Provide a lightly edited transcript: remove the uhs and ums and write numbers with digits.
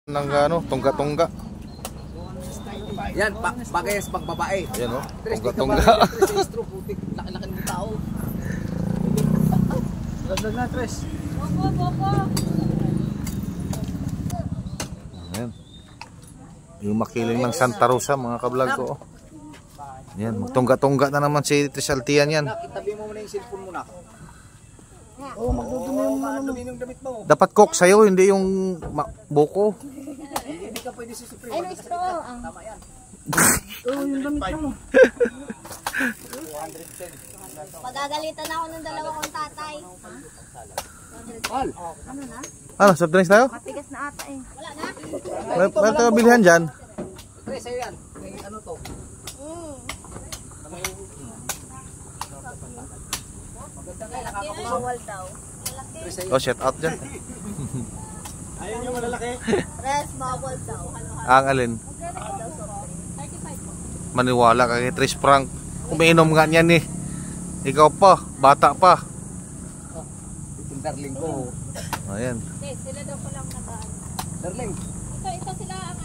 ng ano, tungga-tungga. Yan, bagay sa pagbabae. Ayan o, tungga-tungga. Laki-laki ng tao. Lagdag na, Tres. Boko. Ayan. Yung makiling ng Santa Rosa, mga kablog ko. Ayan, magtungga-tungga na naman si Trisaltian yan. Itabi mo muna yung cellphone mo na. Oo, magdudumi yung damit mo. Dapat cook sa'yo, hindi yung buko. Hindi ka pwede susuprin. Ay, no, straw. Tama yan. Oo, yung damit mo. Pagagalitan ako ng dalawa kong tatay. Al. Ano na? Ano, soft drinks tayo? Matigas na ata eh. Wala na? Pwede tayo bilhan dyan. Tres, sa'yo yan. Ano to? Bawal daw. Oh, shut out dyan. Ayaw nyo malalaki? Res, bawal daw. Ang alin? Maniwala ka kay Tris Frank. Umiinom nga niyan eh. Ikaw pa, bata pa. Itong darling ko. Ayan. Sila daw ko lang nagaan. Darling. Ito sila ang